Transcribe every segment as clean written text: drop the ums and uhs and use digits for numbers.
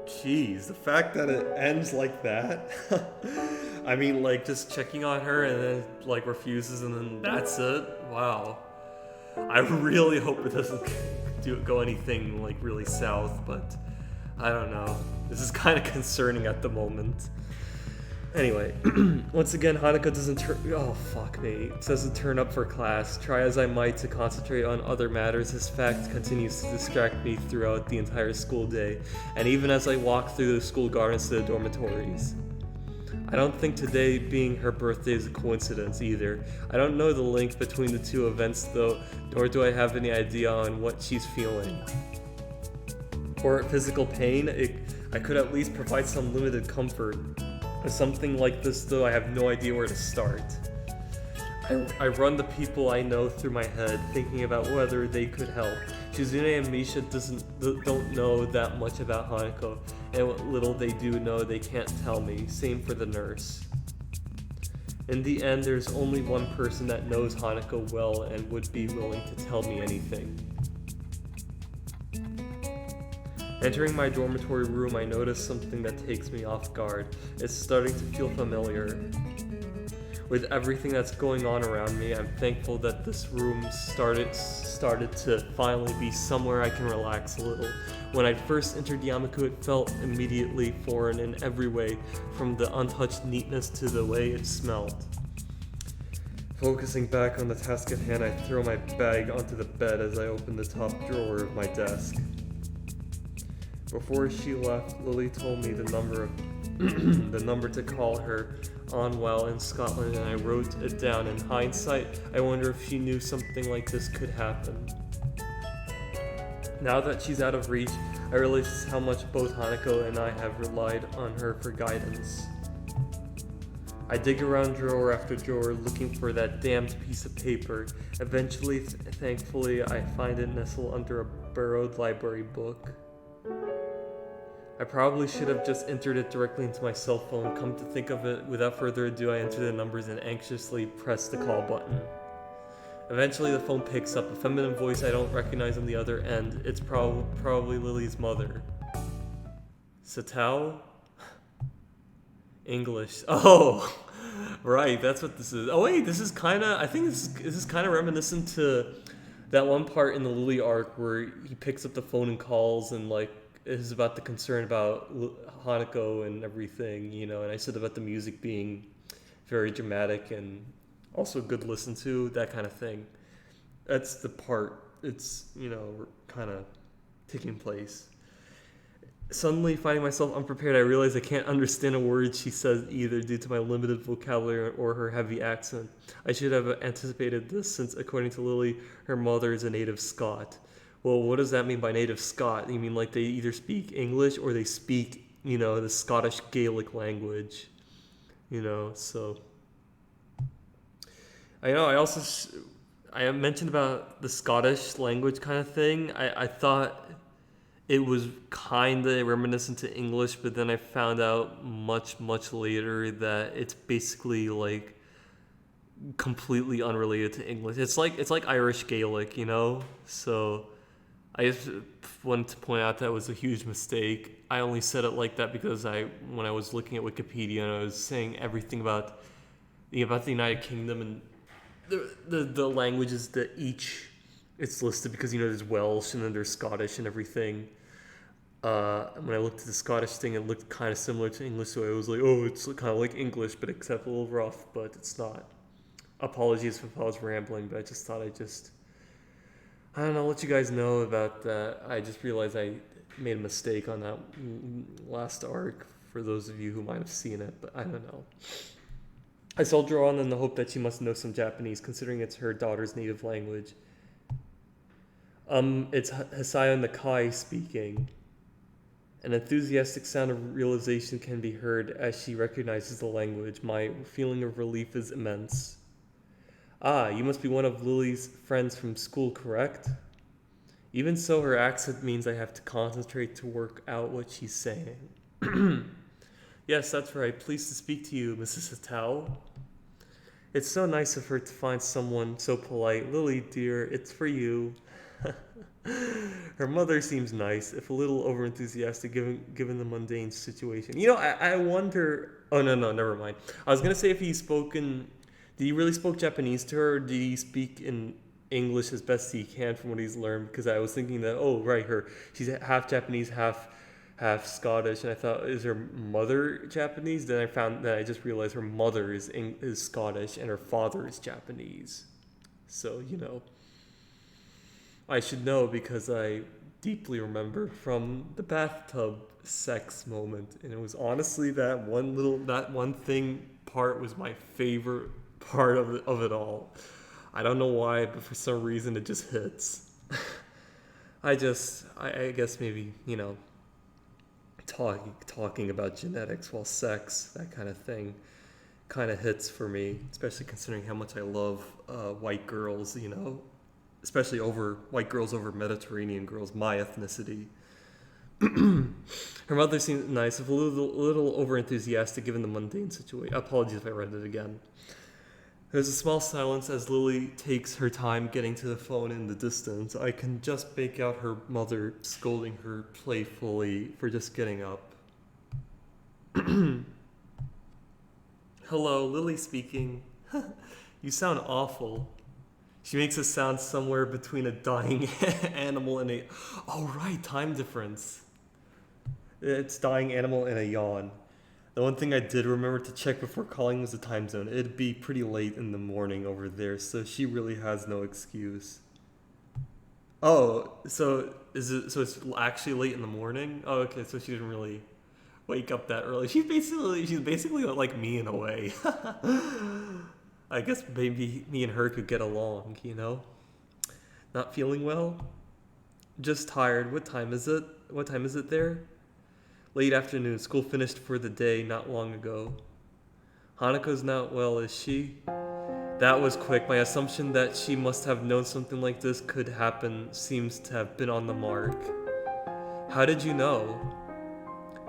Jeez, the fact that it ends like that. I mean, like, just checking on her and then, like, refuses and then that's it? Wow. I really hope it doesn't go anything, like, really south, but I don't know. This is kind of concerning at the moment. Anyway, once again, Hanukkah doesn't turn. Oh, fuck me. Doesn't turn up for class. Try as I might to concentrate on other matters, this fact continues to distract me throughout the entire school day, and even as I walk through the school gardens to the dormitories. I don't think today being her birthday is a coincidence either. I don't know the link between the two events though, nor do I have any idea on what she's feeling. For physical pain, I could at least provide some limited comfort. With something like this though, I have no idea where to start. I run the people I know through my head, thinking about whether they could help. Shizune and Misha don't know that much about Hanako, and what little they do know they can't tell me, same for the nurse. In the end, there's only one person that knows Hanako well and would be willing to tell me anything. Entering my dormitory room, I notice something that takes me off guard. It's starting to feel familiar. With everything that's going on around me, I'm thankful that this room started to finally be somewhere I can relax a little. When I first entered Yamaku, it felt immediately foreign in every way, from the untouched neatness to the way it smelled. Focusing back on the task at hand, I throw my bag onto the bed as I open the top drawer of my desk. Before she left, Lilly told me the number to call her on while in Scotland, and I wrote it down. In hindsight, I wonder if she knew something like this could happen. Now that she's out of reach, I realize how much both Hanako and I have relied on her for guidance. I dig around drawer after drawer looking for that damned piece of paper. Eventually, thankfully, I find it nestled under a borrowed library book. I probably should have just entered it directly into my cell phone. Come to think of it, without further ado, I enter the numbers and anxiously press the call button. Eventually, the phone picks up, a feminine voice I don't recognize on the other end. It's probably Lily's mother. Satao? English. Oh, right, that's what this is. Oh wait, this is kind of, I think this is kind of reminiscent to that one part in the Lilly arc where he picks up the phone and calls and like, is about the concern about Hanako and everything, you know, and I said about the music being very dramatic and also good to listen to, that kind of thing. That's the part, it's, you know, kind of taking place. Suddenly finding myself unprepared, I realize I can't understand a word she says either due to my limited vocabulary or her heavy accent. I should have anticipated this since, according to Lilly, her mother is a native Scot. Well, what does that mean by native Scot? You mean like they either speak English or they speak, you know, the Scottish Gaelic language, you know, so. I know, I mentioned about the Scottish language kind of thing. I thought it was kind of reminiscent to English, but then I found out much, much later that it's basically like completely unrelated to English. It's like Irish Gaelic, you know, so. I just wanted to point out that was a huge mistake. I only said it like that because when I was looking at Wikipedia and I was saying everything about the United Kingdom and the languages that each it's listed, because you know there's Welsh and then there's Scottish and everything. When I looked at the Scottish thing, it looked kind of similar to English, so I was like, oh, it's kind of like English, but except a little rough, but it's not. Apologies if I was rambling, but I just thought I don't know, let you guys know about that. I just realized I made a mistake on that last arc for those of you who might have seen it, but I don't know. I soldier on in the hope that she must know some Japanese, considering it's her daughter's native language. It's Hisayo Nakai speaking. An enthusiastic sound of realization can be heard as she recognizes the language. My feeling of relief is immense. Ah, you must be one of Lily's friends from school, correct? Even so, her accent means I have to concentrate to work out what she's saying. Yes, that's right. Pleased to speak to you, Mrs. Satao. It's so nice of her to find someone so polite. Lily, dear, it's for you. Her mother seems nice, if a little overenthusiastic given the mundane situation. I wonder. Oh no, never mind. I was gonna say if he's spoken. Did he really spoke Japanese to her? Or did he speak in English as best he can from what he's learned? Because I was thinking that right, she's half Japanese, half Scottish, and I thought, is her mother Japanese? Then I just realized her mother is Scottish and her father is Japanese. So I should know because I deeply remember from the bathtub sex moment, and it was honestly that one thing part was my favorite part of it all. I don't know why, but for some reason it just hits. I guess maybe talking about genetics while sex, that kind of thing, kind of hits for me, especially considering how much I love white girls, especially over white girls over Mediterranean girls, my ethnicity. Her mother seemed nice, if a little over-enthusiastic given the mundane situation. Apologies if I read it again. There's a small silence as Lily takes her time getting to the phone in the distance. I can just make out her mother scolding her playfully for just getting up. Hello, Lily speaking. You sound awful. She makes a sound somewhere between a dying animal and a... Oh, right, time difference. It's dying animal and a yawn. The one thing I did remember to check before calling was the time zone. It'd be pretty late in the morning over there, so she really has no excuse. Oh, so it's actually late in the morning? Oh, okay, so she didn't really wake up that early. She's basically like me in a way. I guess maybe me and her could get along, Not feeling well? Just tired. What time is it? What time is it there? Late afternoon. School finished for the day not long ago. Hanako's not well, is she? That was quick. My assumption that she must have known something like this could happen seems to have been on the mark. How did you know?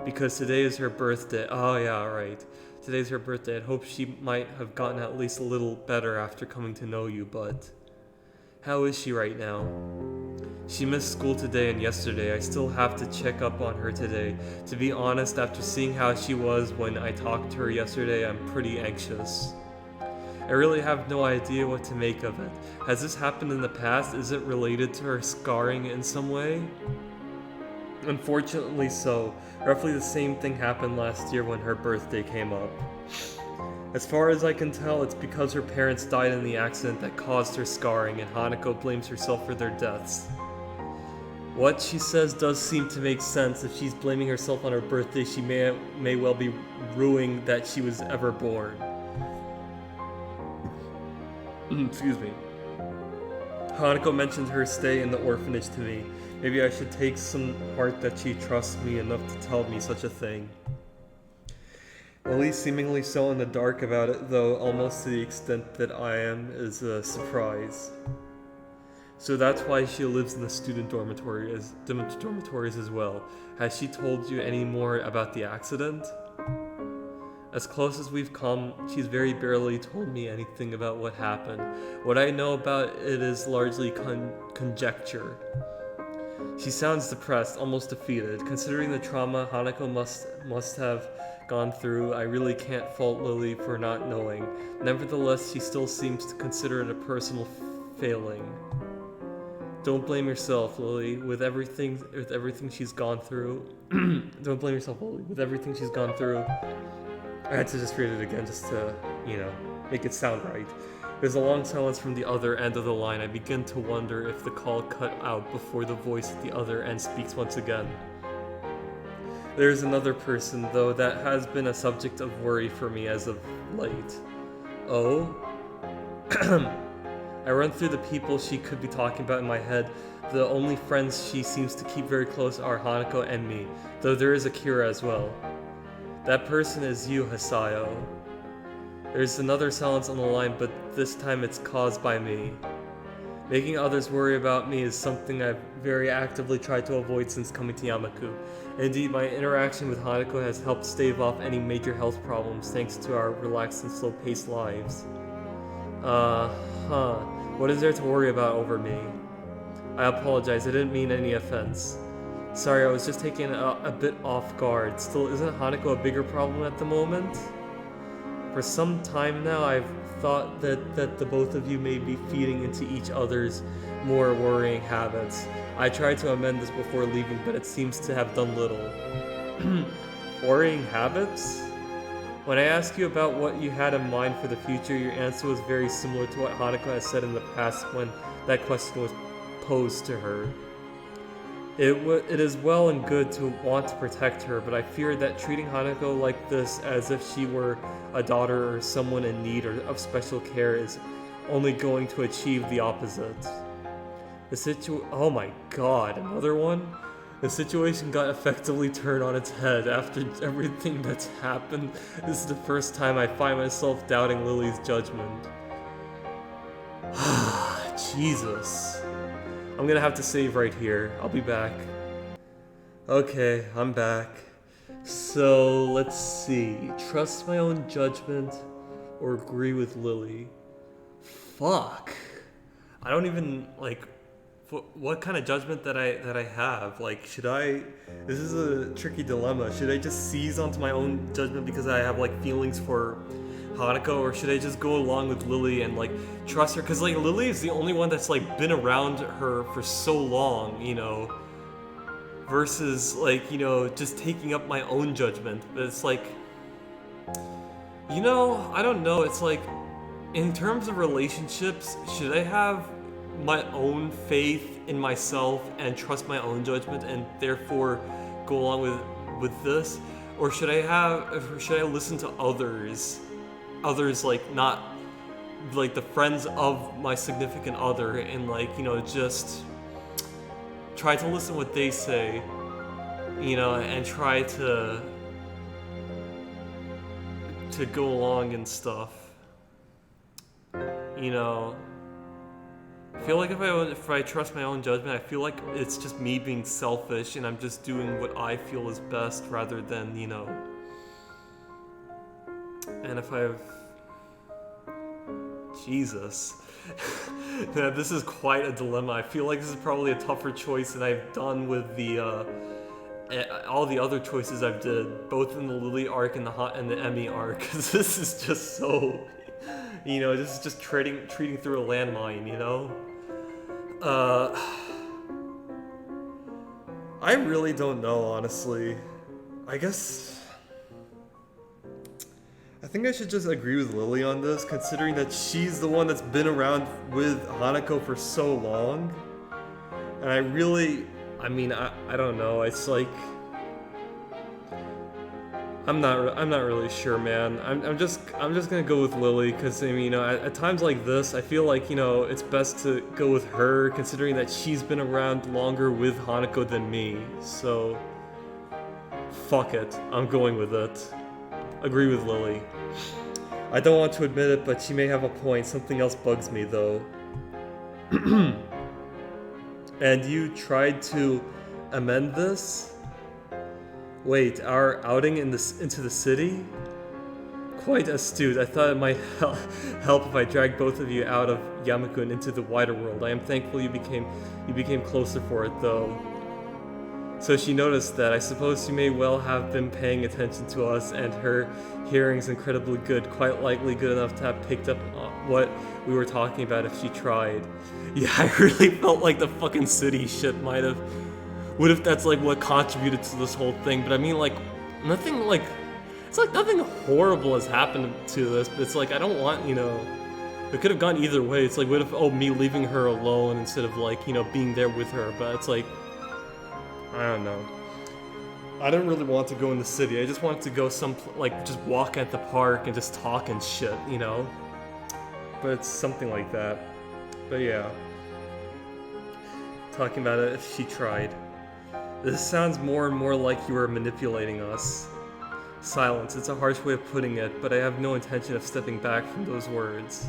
Because today is her birthday. Oh yeah, right. Today's her birthday. I'd hoped she might have gotten at least a little better after coming to know you, but... How is she right now? She missed school today and yesterday. I still have to check up on her today. To be honest, after seeing how she was when I talked to her yesterday, I'm pretty anxious. I really have no idea what to make of it. Has this happened in the past? Is it related to her scarring in some way? Unfortunately so. Roughly the same thing happened last year when her birthday came up. As far as I can tell, it's because her parents died in the accident that caused her scarring, and Hanako blames herself for their deaths. What she says does seem to make sense. If she's blaming herself on her birthday, she may well be ruining that she was ever born. Excuse me. Hanako mentioned her stay in the orphanage to me. Maybe I should take some heart that she trusts me enough to tell me such a thing. Lily's seemingly so in the dark about it, though, almost to the extent that I am, is a surprise. So that's why she lives in the student dormitories as well. Has she told you any more about the accident? As close as we've come, she's very barely told me anything about what happened. What I know about it is largely conjecture. She sounds depressed, almost defeated. Considering the trauma Hanako must have gone through, I really can't fault Lily for not knowing. Nevertheless, she still seems to consider it a personal failing. Don't blame yourself, Lily, with everything she's gone through. Don't blame yourself, Lily, with everything she's gone through. I had to just read it again just to, make it sound right. There's a long silence from the other end of the line. I begin to wonder if the call cut out before the voice at the other end speaks once again. There's another person, though, that has been a subject of worry for me as of late. Oh? I run through the people she could be talking about in my head. The only friends she seems to keep very close are Hanako and me, though there is Akira as well. That person is you, Hasayo. There's another silence on the line, but this time it's caused by me. Making others worry about me is something I've very actively tried to avoid since coming to Yamaku. Indeed, my interaction with Hanako has helped stave off any major health problems thanks to our relaxed and slow-paced lives. What is there to worry about over me? I apologize, I didn't mean any offense. Sorry, I was just taken a bit off guard. Still, isn't Hanako a bigger problem at the moment? For some time now, I've thought that the both of you may be feeding into each other's more worrying habits. I tried to amend this before leaving, but it seems to have done little. Worrying habits? When I asked you about what you had in mind for the future, your answer was very similar to what Hanako has said in the past when that question was posed to her. It is well and good to want to protect her, but I fear that treating Hanako like this as if she were a daughter or someone in need of special care is only going to achieve the opposite. Oh my god, another one? The situation got effectively turned on its head after everything that's happened. This is the first time I find myself doubting Lilly's judgment. Jesus. I'm gonna have to save right here. I'll be back. Okay, I'm back. So, let's see. Trust my own judgment or agree with Lilly. Fuck. I don't even, like, what kind of judgment that I have? Like, should I... This is a tricky dilemma. Should I just seize onto my own judgment because I have, like, feelings for Hanako, or should I just go along with Lilly and, like, trust her? Because, like, Lilly is the only one that's, like, been around her for so long, you know, versus, like, you know, just taking up my own judgment. But it's like, you know, I don't know. It's like, in terms of relationships, should I have my own faith in myself and trust my own judgment and therefore go along with this, or should I listen to others like, not like the friends of my significant other, and, like, you know, just try to listen what they say, you know, and try to go along and stuff, you know. I feel like if I trust my own judgment, I feel like it's just me being selfish and I'm just doing what I feel is best rather than, you know. And if I've... Jesus. Yeah, this is quite a dilemma. I feel like this is probably a tougher choice than I've done with the all the other choices I've did, both in the Lilly arc and the Emmy arc. Because this is just so, you know, this is just treating through a landmine, you know. I really don't know, honestly. I think I should just agree with Lilly on this, considering that she's the one that's been around with Hanako for so long. And I don't know, it's like, I'm not really sure, man. I'm just gonna go with Lilly, because, I mean, you know, at times like this, I feel like, you know, it's best to go with her, considering that she's been around longer with Hanako than me. So, fuck it, I'm going with it. Agree with Lilly. I don't want to admit it, but she may have a point. Something else bugs me, though. And you tried to amend this? Wait, our outing into the city? Quite astute. I thought it might help if I dragged both of you out of Yamaku and into the wider world. I am thankful you became closer for it, though. So she noticed that. I suppose she may well have been paying attention to us, and her hearing's incredibly good, quite likely good enough to have picked up what we were talking about if she tried. Yeah, I really felt like the fucking city shit might have... What if that's, like, what contributed to this whole thing? But I mean, like, nothing, like... It's like nothing horrible has happened to this, but it's like, I don't want, you know... It could have gone either way. It's like, what if, me leaving her alone instead of, like, you know, being there with her? But it's like... I don't know. I didn't really want to go in the city. I just wanted to go just walk at the park and just talk and shit, you know? But it's something like that. But yeah. Talking about it if she tried. This sounds more and more like you are manipulating us. Silence. It's a harsh way of putting it, but I have no intention of stepping back from those words.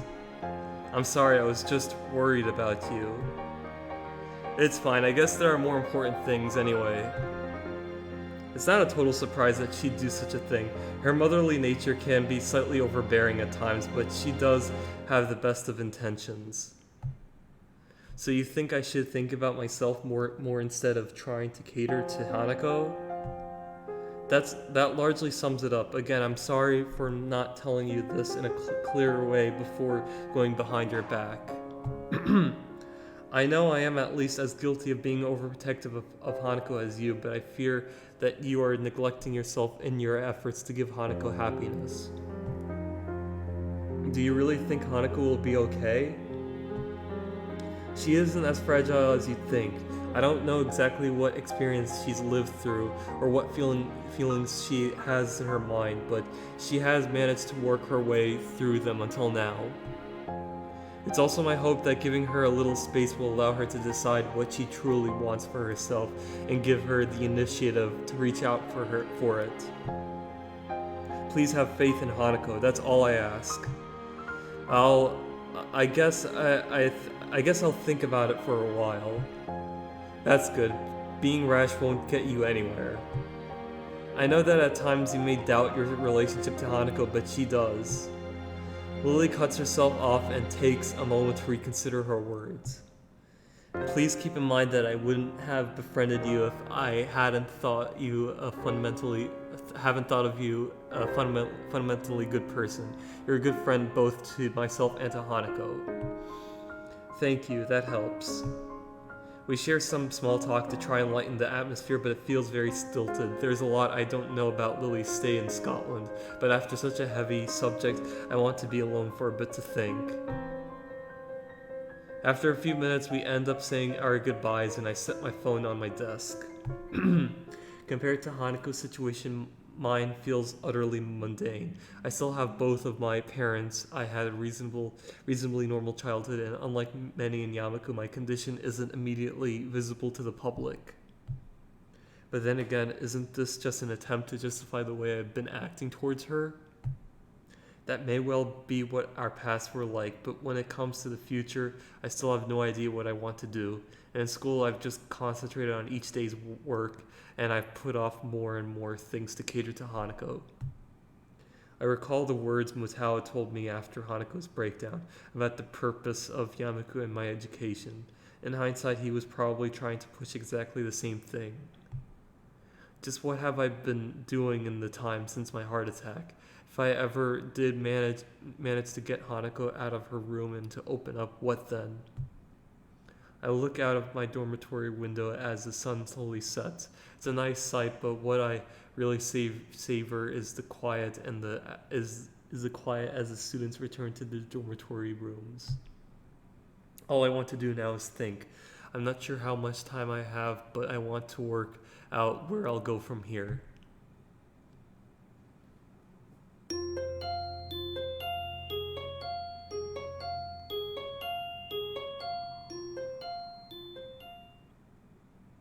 I'm sorry, I was just worried about you. It's fine, I guess there are more important things anyway. It's not a total surprise that she'd do such a thing. Her motherly nature can be slightly overbearing at times, but she does have the best of intentions. So you think I should think about myself more instead of trying to cater to Hanako? That largely sums it up. Again, I'm sorry for not telling you this in a clearer way before going behind your back. I know I am at least as guilty of being overprotective of Hanako as you, but I fear that you are neglecting yourself in your efforts to give Hanako happiness. Do you really think Hanako will be okay? She isn't as fragile as you think. I don't know exactly what experience she's lived through or what feelings she has in her mind, but she has managed to work her way through them until now. It's also my hope that giving her a little space will allow her to decide what she truly wants for herself and give her the initiative to reach out for it. Please have faith in Hanako. That's all I ask. I guess I'll think about it for a while. That's good. Being rash won't get you anywhere. I know that at times you may doubt your relationship to Hanako, but she does. Lilly cuts herself off and takes a moment to reconsider her words. Please keep in mind that I wouldn't have befriended you if I hadn't thought of you a fundamentally good person. You're a good friend both to myself and to Hanako. Thank you, that helps. We share some small talk to try and lighten the atmosphere, but it feels very stilted. There's a lot I don't know about Lily's stay in Scotland, but after such a heavy subject, I want to be alone for a bit to think. After a few minutes, we end up saying our goodbyes, and I set my phone on my desk. Compared to Hanako's situation, mine feels utterly mundane. I still have both of my parents. I had a reasonably normal childhood, and unlike many in Yamaku, my condition isn't immediately visible to the public. But then again, isn't this just an attempt to justify the way I've been acting towards her? That may well be what our pasts were like, but when it comes to the future, I still have no idea what I want to do. And in school, I've just concentrated on each day's work, and I've put off more and more things to cater to Hanako. I recall the words Mutawa told me after Hanako's breakdown about the purpose of Yamaku and my education. In hindsight, he was probably trying to push exactly the same thing. Just what have I been doing in the time since my heart attack? If I ever did manage to get Hanako out of her room and to open up, what then? I look out of my dormitory window as the sun slowly sets. It's a nice sight, but what I really savor is the quiet and the quiet as the students return to their dormitory rooms. All I want to do now is think. I'm not sure how much time I have, but I want to work out where I'll go from here.